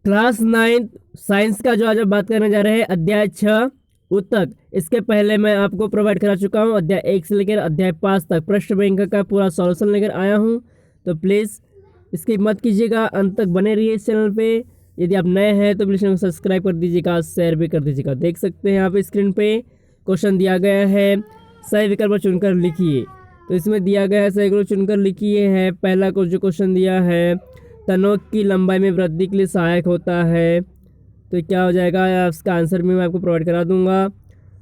Class 9 science का जो आज हम बात करने जा रहे हैं अध्याय 6 उत्तक। इसके पहले मैं आपको प्रोवाइड करा चुका हूँ अध्याय 1 से लेकर अध्याय 5 तक प्रश्न बैंक का पूरा सॉल्यूशन लेकर आया हूँ। तो प्लीज़ इसकी मत कीजिएगा, अंत तक बने रहिए इस चैनल पे। यदि आप नए हैं तो प्लीज़ चैनल को सब्सक्राइब कर दीजिएगा, शेयर भी कर दीजिएगा। देख सकते हैं यहाँ पे स्क्रीन पे क्वेश्चन दिया गया है, सही विकल्प चुनकर लिखिए। तो इसमें दिया गया है सही विकल्प चुनकर लिखिए है। पहला जो क्वेश्चन दिया है, तनों की लंबाई में वृद्धि के लिए सहायक होता है। तो क्या हो जाएगा, इसका आंसर भी मैं आपको प्रोवाइड करा दूंगा,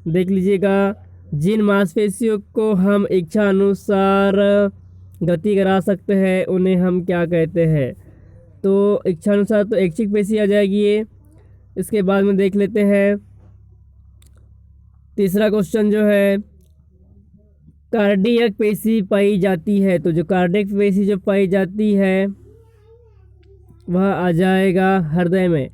देख लीजिएगा। जिन मांसपेशियों को हम इच्छा अनुसार गति करा सकते हैं उन्हें हम क्या कहते हैं। तो इच्छा अनुसार तो ऐच्छिक पेशी आ जाएगी ये। इसके बाद में देख लेते हैं तीसरा क्वेश्चन जो है, कार्डियक पेशी पाई जाती है। तो जो कार्डियक पेशी जो पाई जाती है वह आ जाएगा हृदय में।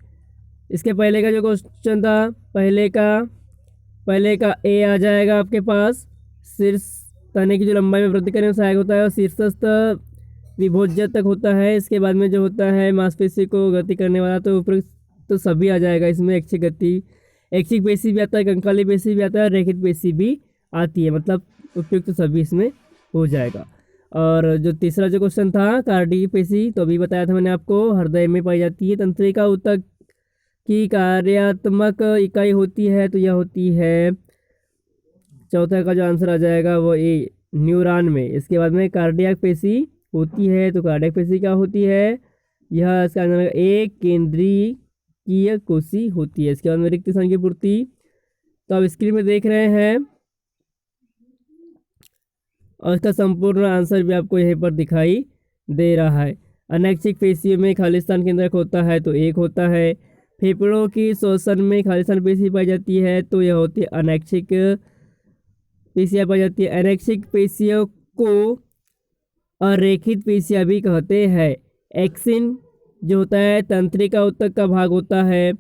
इसके पहले का जो क्वेश्चन था, पहले का ए आ जाएगा आपके पास। शीर्ष तने की जो लंबाई में वृद्धि करने में सहायक होता है और शीर्षस्थ विभोज्य तक होता है। इसके बाद में जो होता है मांसपेशी को गति करने वाला, तो ऊपर तो सभी आ जाएगा इसमें। ऐच्छिक गति, ऐच्छिक पेशी भी आता है, कंकाली पेशी भी आता है और रेखित पेशी भी आती है, मतलब उपयुक्त सभी इसमें हो जाएगा। और जो तीसरा जो क्वेश्चन था कार्डियक पेशी, तो अभी बताया था मैंने आपको, हृदय में पाई जाती है। तंत्रिका ऊतक की कार्यात्मक इकाई होती है, तो यह होती है चौथा का जो आंसर आ जाएगा वो ए, न्यूरॉन में। इसके बाद में कार्डियक पेशी होती है, तो कार्डियक पेशी क्या होती है, यह इसका आंसर ए, केंद्रीय कोशी होती है। इसके बाद में रिक्त स्थान की पूर्ति, तो आप स्क्रीन में देख रहे हैं और इसका संपूर्ण आंसर भी आपको यहीं पर दिखाई दे रहा है। अनैच्छिक पेशियों में खालिस्तान केंद्रक होता है, तो एक होता है। फेफड़ों की श्वसन में खालिस्तान पेशी पाई जाती है, तो यह होती है अनैच्छिक पेशियाँ पाई जाती है। अनैच्छिक पेशियों को अरेखित पेशियाँ भी कहते हैं। एक्सिन जो होता है तंत्रिका ऊतक का भाग होता है।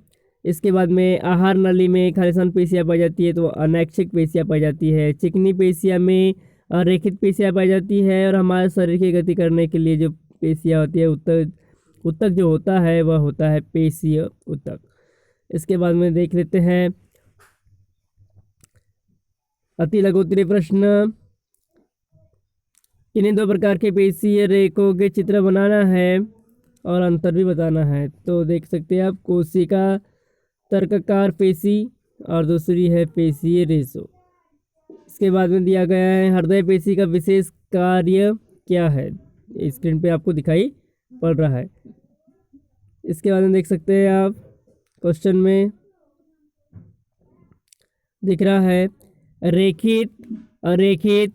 इसके बाद में आहार नली में खालिस्तान पेशियाँ पाई जाती है, तो अनैच्छिक पेशियाँ पाई जाती है। चिकनी पेशियाँ में रेखित पेशियाँ पाई जाती है। और हमारे शरीर की गति करने के लिए जो पेशियाँ होती है, ऊतक जो होता है वह होता है पेशीय ऊतक। इसके बाद में देख लेते हैं अति लघुत्तरीय प्रश्न, किन्हीं दो प्रकार के पेशीय रेखों के चित्र बनाना है और अंतर भी बताना है। तो देख सकते हैं आप, कोशिका तर्ककार पेशी और दूसरी है पेशीय रेशो। इसके बाद में दिया गया है हृदय पेशी का विशेष कार्य क्या है, स्क्रीन पे आपको दिखाई पड़ रहा है। इसके बाद में देख सकते हैं आप क्वेश्चन में दिख रहा है रेखित, अरेखित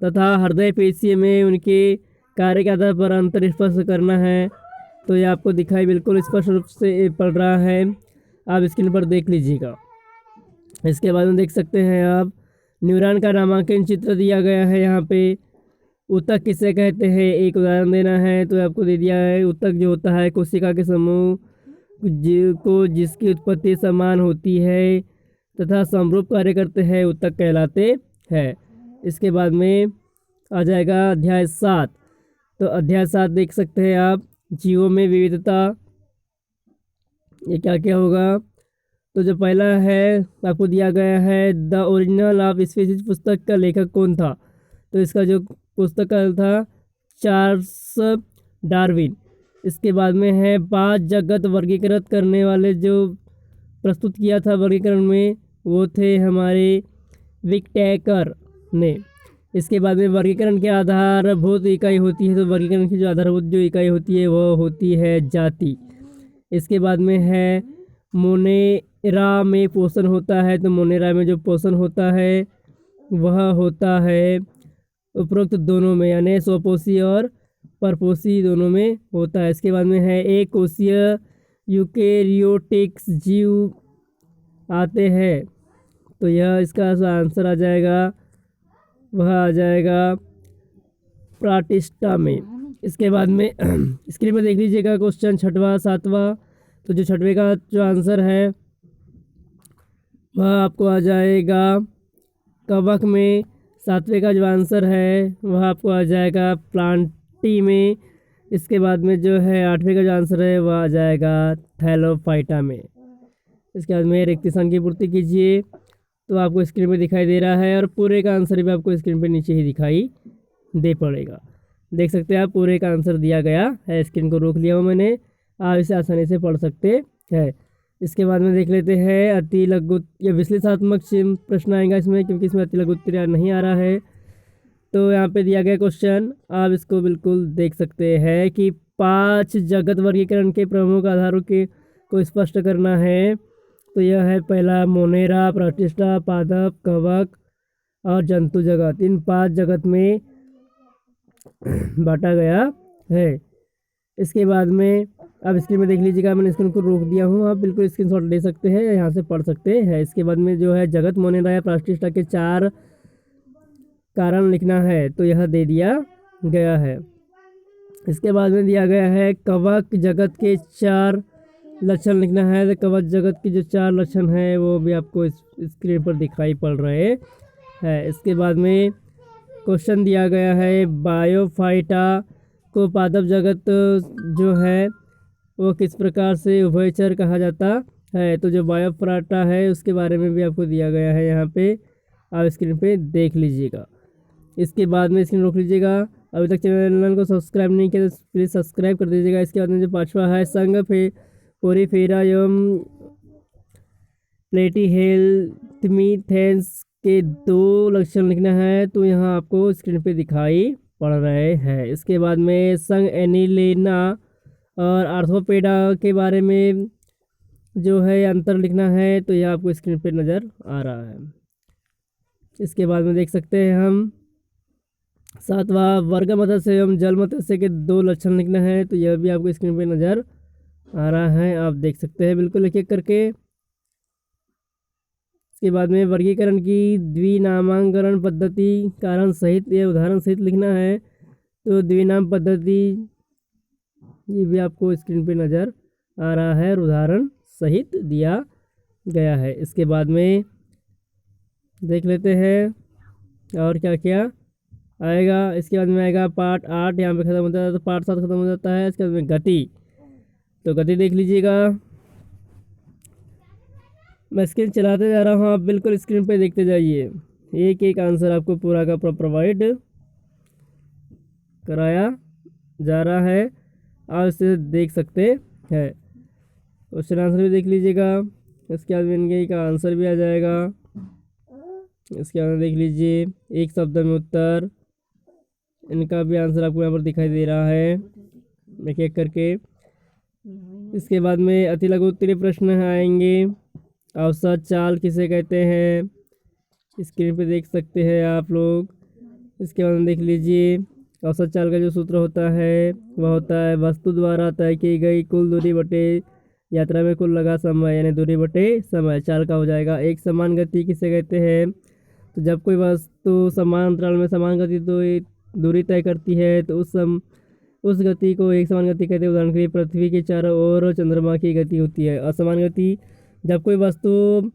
तथा हृदय पेशी में उनके कार्य के आधार पर अंतर स्पष्ट करना है। तो ये आपको दिखाई बिल्कुल स्पष्ट रूप से पड़ रहा है, आप स्क्रीन पर देख लीजिएगा। इसके बाद में देख सकते हैं आप न्यूरॉन का नामांकन चित्र दिया गया है यहाँ पे। ऊतक किसे कहते हैं, एक उदाहरण देना है, तो आपको दे दिया है। ऊतक जो होता है कोशिका के समूह को जिसकी उत्पत्ति समान होती है तथा समरूप कार्य करते हैं, ऊतक कहलाते हैं। इसके बाद में आ जाएगा अध्याय 7। तो अध्याय 7 देख सकते हैं आप, जीवों में विविधता, ये क्या क्या होगा। तो जो पहला है आपको दिया गया है द ओरिजिनल ऑफ स्पीसीज पुस्तक का लेखक कौन था। तो इसका जो पुस्तक था चार्ल्स डार्विन। इसके बाद में है 5 जगत वर्गीकृत करने वाले, जो प्रस्तुत किया था वर्गीकरण में, वो थे हमारे विक्टेकर ने। इसके बाद में वर्गीकरण के आधारभूत इकाई होती है, तो वर्गीकरण की जो आधारभूत जो इकाई होती है वो होती है जाति। इसके बाद में है मोनेरा में पोषण होता है, तो मोनेरा में जो पोषण होता है वह होता है उपरोक्त दोनों में, यानी स्वपोषी और परपोषी दोनों में होता है। इसके बाद में है एक कोशीय यूकेरियोटिक्स जीव आते हैं, तो यह इसका आंसर आ जाएगा, वह आ जाएगा प्राटिस्टा में। इसके बाद में स्क्रीन में देख लीजिएगा क्वेश्चन 6वां 7वां। तो जो 6वें का जो आंसर है वह आपको आ जाएगा कवक में। 7वें का जो आंसर है वह आपको आ जाएगा प्लांटी में। इसके बाद में जो है 8वें का जो आंसर है वह आ जाएगा थैलोफाइटा में। इसके बाद में रिक्त स्थान की पूर्ति कीजिए, तो आपको स्क्रीन पे दिखाई दे रहा है और पूरे का आंसर भी आपको स्क्रीन पे नीचे ही दिखाई दे पड़ेगा। देख सकते हैं आप पूरे का आंसर दिया गया है, स्क्रीन को रोक लिया हूँ मैंने, आप इसे आसानी से पढ़ सकते हैं। इसके बाद में देख लेते हैं अति लघु या विश्लेषणात्मक प्रश्न आएगा इसमें, क्योंकि इसमें अति लघु उत्तर नहीं आ रहा है। तो यहाँ पे दिया गया क्वेश्चन, आप इसको बिल्कुल देख सकते हैं कि 5 जगत वर्गीकरण के प्रमुख आधारों के को स्पष्ट करना है। तो यह है पहला मोनेरा, प्रतिष्ठा, पादप, कवक और जंतु जगत। इन 5 जगत में बांटा गया है। इसके बाद में आप स्क्रीन में देख लीजिएगा, मैंने स्क्रीन को रोक दिया हूँ, आप बिल्कुल स्क्रीनशॉट ले सकते हैं, यहाँ से पढ़ सकते हैं। इसके बाद में जो है जगत, मोनेरा या प्रतिष्ठा के 4 कारण लिखना है, तो यह दे दिया गया है। इसके बाद में दिया गया है कवक जगत के 4 लक्षण लिखना है। तो कवक जगत के जो 4 लक्षण हैं वो भी आपको स्क्रीन पर दिखाई पड़ रहे हैं। इसके बाद में क्वेश्चन दिया गया है बायोफाइटा को पादप जगत जो है वो किस प्रकार से उभयचर कहा जाता है। तो जो बायोफाइटा है उसके बारे में भी आपको दिया गया है, यहाँ पे आप स्क्रीन पे देख लीजिएगा। इसके बाद में स्क्रीन रोक लीजिएगा, अभी तक चैनल को सब्सक्राइब नहीं किया तो प्लीज़ सब्सक्राइब कर दीजिएगा। इसके बाद में जो 5वां है संघ पोरीफेरा एवं प्लेटीहेल्थमीथेंस के 2 लक्षण लिखना है, तो यहाँ आपको स्क्रीन पे दिखाई पड़ रहे हैं। इसके बाद में संघ एनिलेना और आर्थोपेडा के बारे में जो है अंतर लिखना है, तो यह आपको स्क्रीन पे नज़र आ रहा है। इसके बाद में देख सकते हैं हम 7वां वर्ग मत्स्य एवं जल मत्स्य के 2 लक्षण लिखना है, तो यह भी आपको स्क्रीन पे नज़र आ रहा है, आप देख सकते हैं बिल्कुल एक एक करके। इसके बाद में वर्गीकरण की द्विनामांकरण पद्धति कारण सहित या उदाहरण सहित लिखना है, तो द्विनाम पद्धति ये भी आपको स्क्रीन पे नज़र आ रहा है और उदाहरण सहित दिया गया है। इसके बाद में देख लेते हैं और क्या क्या आएगा। इसके बाद में आएगा पार्ट 8, यहाँ पे ख़त्म होता है, तो पार्ट 7 ख़त्म हो जाता है। इसके बाद में गति, तो गति देख लीजिएगा, मैं स्क्रीन चलाते जा रहा हूँ, आप बिल्कुल स्क्रीन पे देखते जाइए, एक एक आंसर आपको पूरा का पूरा प्रोवाइड कराया जा रहा है, आप इसे देख सकते हैं। क्वेश्चन आंसर भी देख लीजिएगा, इसके बाद में इनके का आंसर भी आ जाएगा। इसके बाद देख लीजिए एक शब्द में उत्तर, इनका भी आंसर आपको यहाँ पर दिखाई दे रहा है एक एक करके। इसके बाद में अति लघु उत्तरीय प्रश्न आएंगे। औसत चाल किसे कहते हैं, स्क्रीन पे देख सकते हैं आप लोग। इसके बाद में देख लीजिए औसत चाल का जो सूत्र होता है वह होता है वस्तु द्वारा तय की गई कुल दूरी बटे यात्रा में कुल लगा समय, यानी दूरी बटे समय चाल का हो जाएगा। एक समान गति किसे कहते हैं, तो जब कोई वस्तु समान अंतराल में समान गति तो दूरी तय करती है तो उस गति को एक समान गति कहते हैं। उदाहरण के लिए पृथ्वी के चारों ओर चंद्रमा की गति होती है। असमान गति, जब कोई वस्तु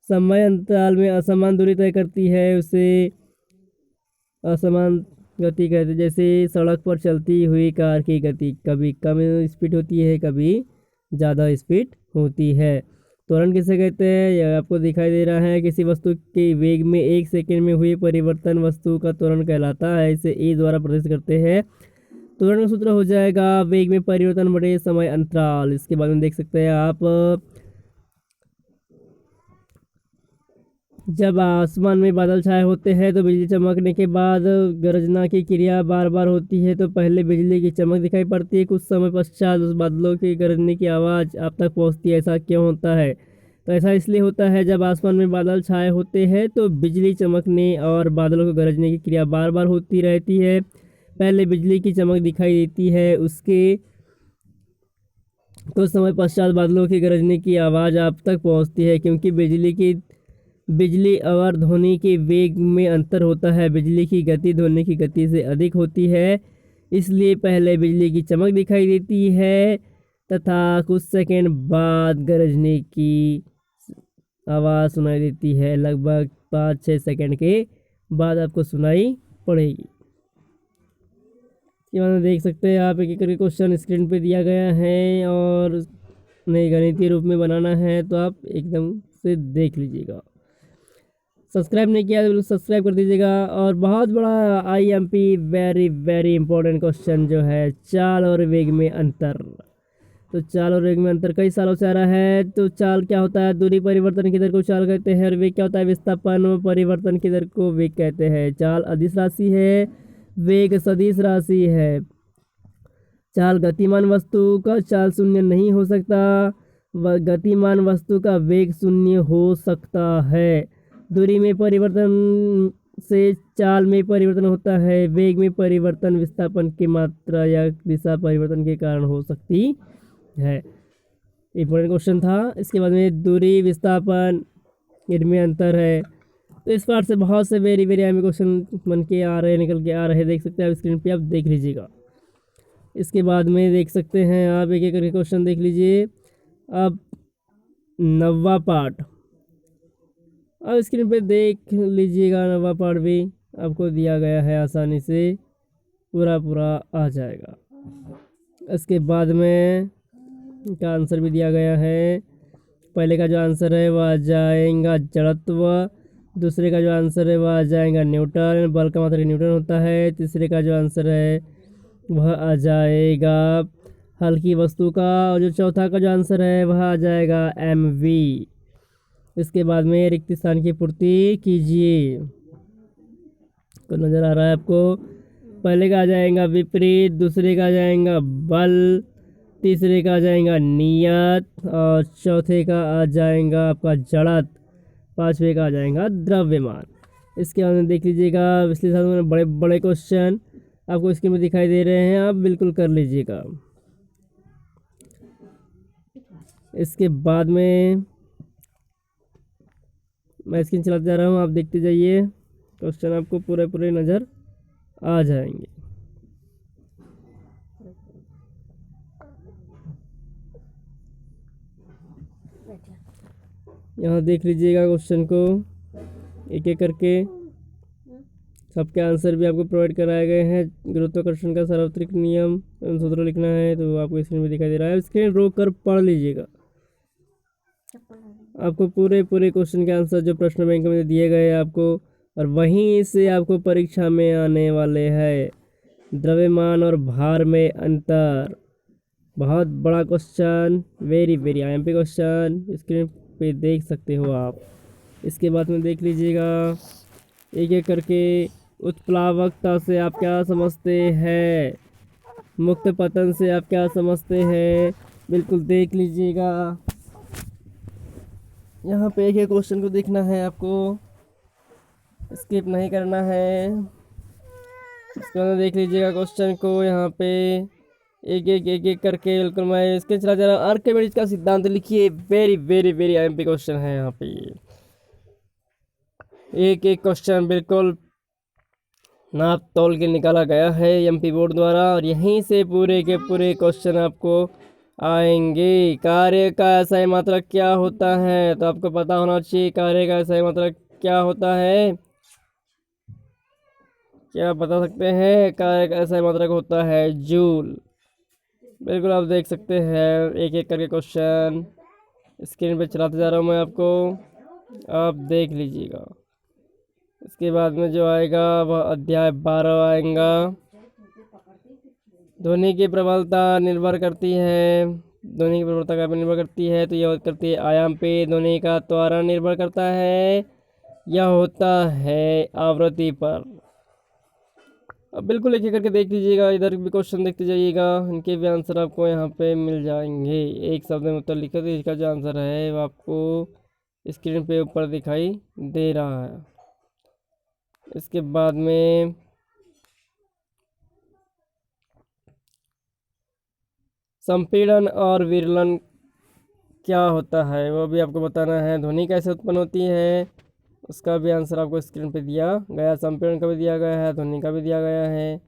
समय अंतराल में असमान दूरी तय करती है उसे असमान गति कहते हैं। जैसे सड़क पर चलती हुई कार की गति कभी कम स्पीड होती है, कभी ज़्यादा स्पीड होती है। त्वरण किसे कहते हैं, यह आपको दिखाई दे रहा है, किसी वस्तु के वेग में 1 सेकंड में हुई परिवर्तन वस्तु का त्वरण कहलाता है। इसे ए द्वारा प्रदर्शित करते हैं। त्वरण का सूत्र हो जाएगा वेग में परिवर्तन बटे समय अंतराल। इसके बाद में देख सकते हैं आप, जब आसमान में बादल छाए होते हैं तो बिजली चमकने के बाद गरजना की क्रिया बार बार होती है। तो पहले बिजली की चमक दिखाई पड़ती है, कुछ समय पश्चात उस बादलों की गरजने की आवाज़ आप तक पहुंचती है। ऐसा क्यों होता है, तो ऐसा इसलिए होता है जब आसमान में बादल छाए होते हैं तो बिजली चमकने और बादलों को गरजने की क्रिया बार बार होती रहती है। पहले बिजली की चमक दिखाई देती है, उसके कुछ समय पश्चात बादलों की गरजने की आवाज़ आप तक पहुँचती है। क्योंकि बिजली और ध्वनि के वेग में अंतर होता है, बिजली की गति ध्वनि की गति से अधिक होती है, इसलिए पहले बिजली की चमक दिखाई देती है तथा कुछ सेकंड बाद गरजने की आवाज़ सुनाई देती है। लगभग 5-6 सेकंड के बाद आपको सुनाई पड़ेगी। इसके बाद में देख सकते हैं आप एक एक करके क्वेश्चन स्क्रीन पे दिया गया है और नए गणितीय रूप में बनाना है तो आप एकदम से देख लीजिएगा। सब्सक्राइब नहीं किया तो बिल्कुल सब्सक्राइब कर दीजिएगा। और बहुत बड़ा IMP very very important question जो है चाल और वेग में अंतर। तो चाल और वेग में अंतर कई सालों से आ रहा है। तो चाल क्या होता है, दूरी परिवर्तन की दर को चाल कहते हैं। और वेग क्या होता है, विस्थापन परिवर्तन की दर को वेग कहते हैं। चाल अदिश राशि है, वेग सदिश राशि है। चाल गतिमान वस्तु का चाल शून्य नहीं हो सकता, गतिमान वस्तु का वेग शून्य हो सकता है। दूरी में परिवर्तन से चाल में परिवर्तन होता है। वेग में परिवर्तन विस्थापन की मात्रा या दिशा परिवर्तन के कारण हो सकती है। इंपॉर्टेंट क्वेश्चन था। इसके बाद में दूरी विस्थापन इनमें अंतर है। तो इस पार्ट से बहुत से वेरी वेरी आम क्वेश्चन बन के आ रहे, निकल के आ रहे, देख सकते हैं आप स्क्रीन पे, आप देख लीजिएगा। इसके बाद में देख सकते हैं आप एक एक करके क्वेश्चन देख लीजिए। अब 9वां पार्ट अब स्क्रीन पे देख लीजिएगा। 9वां पार्ट भी आपको दिया गया है, आसानी से पूरा पूरा आ जाएगा। इसके बाद में का आंसर भी दिया गया है। पहले का जो आंसर है वह आ जाएगा जड़त्व, दूसरे का जो आंसर है वह आ जाएगा न्यूटन, बल का मात्रक न्यूटन होता है। तीसरे का जो आंसर है वह आ जाएगा हल्की वस्तु का, और जो चौथा का जो आंसर है वह आ जाएगा MV। इसके बाद में रिक्त स्थान की पूर्ति कीजिए। तो नज़र आ रहा है आपको, पहले का आ जाएगा विपरीत, दूसरे का आ जाएगा बल, तीसरे का आ जाएगा नियत, और चौथे का आ जाएगा आपका जड़त, पांचवे का आ जाएगा द्रव्यमान। इसके बाद में देख लीजिएगा विश्लेषण में बड़े बड़े क्वेश्चन आपको स्क्रीन में दिखाई दे रहे हैं, आप बिल्कुल कर लीजिएगा। इसके बाद में मैं स्क्रीन चलाते जा रहा हूँ, आप देखते जाइए, क्वेश्चन आपको पूरे पूरे नज़र आ जाएंगे। यहाँ देख लीजिएगा क्वेश्चन को एक एक करके, सबके आंसर भी आपको प्रोवाइड कराए गए हैं। गुरुत्वाकर्षण का सार्वत्रिक नियम एवं सूत्र लिखना है तो आपको स्क्रीन में दिखाई दे रहा है, स्क्रीन रोक कर पढ़ लीजिएगा। आपको पूरे पूरे क्वेश्चन के आंसर जो प्रश्न बैंक में दिए गए हैं आपको, और वहीं से आपको परीक्षा में आने वाले हैं। द्रव्यमान और भार में अंतर, बहुत बड़ा question, very very IMP question, screen पे देख सकते हो आप। इसके बाद में देख लीजिएगा एक एक करके। उत्प्लावकता से आप क्या समझते हैं, मुक्त पतन से आप क्या समझते हैं, बिल्कुल देख लीजिएगा। यहाँ पे एक एक क्वेश्चन को देखना है आपको, स्किप नहीं करना है। इसके बाद देख लीजिएगा क्वेश्चन को, यहाँ पे एक एक करके बिल्कुल मैं इसके चला जा रहा हूँ। आर्किमिडीज का सिद्धांत लिखिए, very very very IMP question है। यहाँ पे एक एक क्वेश्चन बिल्कुल नाप तोल के निकाला गया है एमपी बोर्ड द्वारा, और यहीं से पूरे के पूरे क्वेश्चन आपको आएंगे। कार्य का SI मात्रक क्या होता है, तो आपको पता होना चाहिए कार्य का SI मात्रक क्या होता है। क्या बता सकते हैं, कार्य का SI मात्रक होता है जूल। बिल्कुल आप देख सकते हैं एक एक करके क्वेश्चन स्क्रीन पे चलाते जा रहा हूँ मैं आपको, आप देख लीजिएगा। इसके बाद में जो आएगा वह अध्याय 12 आएगा। ध्वनि की प्रबलता निर्भर करती है, ध्वनि की प्रबलता का निर्भर करती है, तो यह करती है आयाम पे। ध्वनि का त्वरण निर्भर करता है, यह होता है आवृत्ति पर। अब बिल्कुल एक एक करके देख लीजिएगा, इधर भी क्वेश्चन देखते जाइएगा, इनके भी आंसर आपको यहाँ पे मिल जाएंगे। एक शब्द में उत्तर लिखा, तो इसका जो आंसर है वो आपको स्क्रीन पे ऊपर दिखाई दे रहा है। इसके बाद में संपीड़न और विरलन क्या होता है वो भी आपको बताना है। ध्वनि कैसे उत्पन्न होती है उसका भी आंसर आपको स्क्रीन पे दिया गया, संपीड़न का भी दिया गया है, ध्वनि का भी दिया गया है।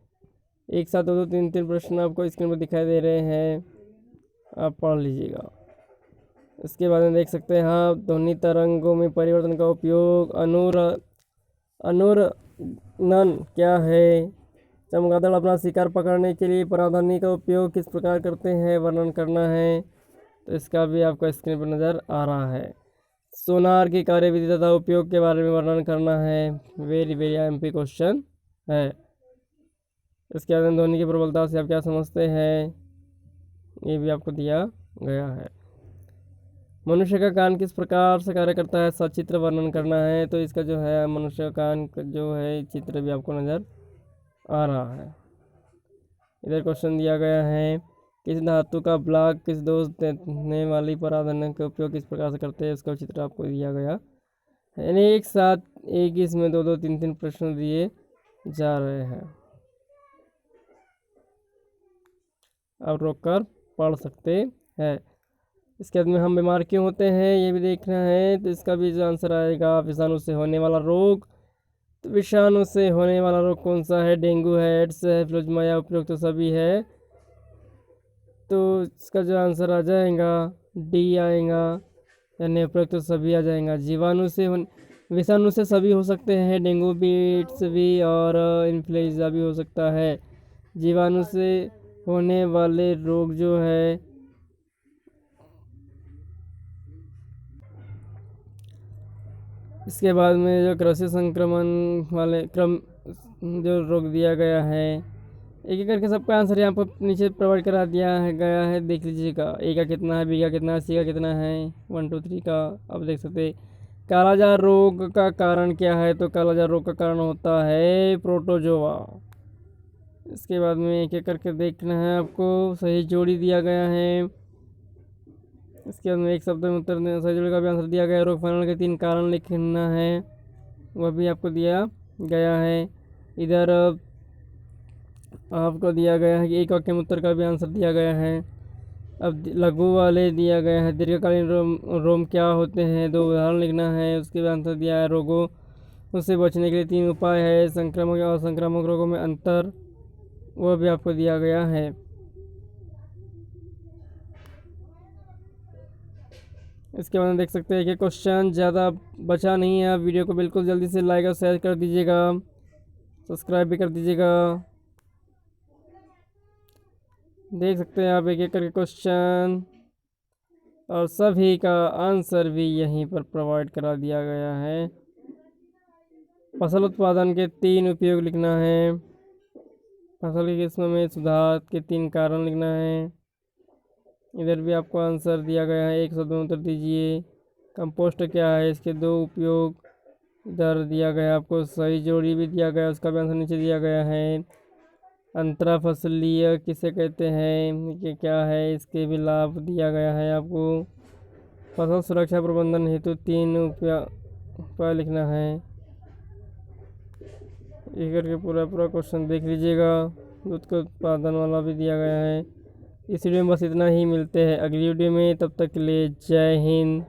एक साथ दो दो तीन तीन प्रश्न आपको स्क्रीन पर दिखाई दे रहे हैं, आप पढ़ लीजिएगा। इसके बाद में देख सकते हैं हाँ, ध्वनि तरंगों में परिवर्तन का उपयोग। अनुरणन क्या है, चमगादड़ अपना शिकार पकड़ने के लिए परागधानी का उपयोग किस प्रकार करते हैं, वर्णन करना है। तो इसका भी आपको स्क्रीन पर नज़र आ रहा है। सोनार की कार्यविधि तथा उपयोग के बारे में वर्णन करना है। वेरी वेरी एमपी क्वेश्चन है। इसके बाद ध्वनि की प्रबलता से आप क्या समझते हैं, ये भी आपको दिया गया है। मनुष्य का कान किस प्रकार से कार्य करता है, सचित्र वर्णन करना है। तो इसका जो है मनुष्य का कान जो है चित्र भी आपको नज़र आ रहा है। इधर क्वेश्चन दिया गया है, किस धातु का ब्लॉक किस दोष देने वाली परागधानी का उपयोग किस प्रकार से करते हैं, उसका चित्र आपको दिया गया है। यानी एक साथ एक ही इसमें दो दो तीन तीन प्रश्न दिए जा रहे हैं, आप रोक कर पढ़ सकते हैं। इसके बाद में हम बीमार क्यों होते हैं, ये भी देखना है। तो इसका भी जो आंसर आएगा, विषाणु से होने वाला रोग। तो विषाणु से होने वाला रोग कौन सा है, डेंगू है, एड्स है, फ्लूजमा या उपरोक्त तो सभी है। तो इसका जो आंसर आ जाएगा डी आएगा, यानी उपरोक्त तो सभी आ जाएगा। विषाणु से सभी हो सकते हैं, डेंगू भी, एड्स भी और इन्फ्लुएंजा भी हो सकता है। जीवाणु से होने वाले रोग जो है इसके बाद में जो कृषि संक्रमण वाले क्रम जो रोक दिया गया है, एक एक करके सबका आंसर यहाँ पर नीचे प्रोवाइड करा दिया है गया है, देख लीजिएगा। ए का कितना है, बी का कितना है, सी का कितना है, 1 2 3 का अब देख सकते। कालाजार रोग का कारण क्या है, तो कालाजार रोग का कारण होता है प्रोटोजोआ। इसके बाद में एक एक करके देखना है आपको, सही जोड़ी दिया गया है। इसके बाद में एक शब्द में उत्तर सही जोड़ी का भी आंसर दिया गया है। रोग फैलाने के 3 कारण लिखना है, वह भी आपको दिया गया है। इधर आपको दिया गया है कि एक वाक्य में उत्तर का भी आंसर दिया गया है। अब लघु वाले दिया गया है, दीर्घकालीन रोम क्या होते हैं, 2 उदाहरण लिखना है। उसके बाद आंसर दिया है रोगों उससे बचने के लिए 3 उपाय है। संक्रामक और संक्रामक रोगों में अंतर, वह भी आपको दिया गया है। इसके बाद देख सकते हैं कि क्वेश्चन ज़्यादा बचा नहीं है। आप वीडियो को बिल्कुल जल्दी से लाइक और शेयर कर दीजिएगा, सब्सक्राइब भी कर दीजिएगा। देख सकते हैं आप एक एक करके क्वेश्चन, और सभी का आंसर भी यहीं पर प्रोवाइड करा दिया गया है। फसल उत्पादन के 3 उपयोग लिखना है। फसल की किस्मों में सुधार के 3 कारण लिखना है। इधर भी आपको आंसर दिया गया है, एक शब्द में उत्तर दीजिए। कंपोस्ट क्या है, इसके 2 उपयोग इधर दिया गया आपको। सही जोड़ी भी दिया गया, उसका भी आंसर नीचे दिया गया है। अंतरा फसलीय किसे कहते हैं, ये क्या है, इसके भी लाभ दिया गया है आपको। फसल सुरक्षा प्रबंधन हेतु 3 उपाय लिखना है। एक करके पूरा क्वेश्चन देख लीजिएगा। दूध का उत्पादन वाला भी दिया गया है। इस वीडियो में बस इतना ही, मिलते हैं अगली वीडियो में, तब तक के लिए जय हिंद।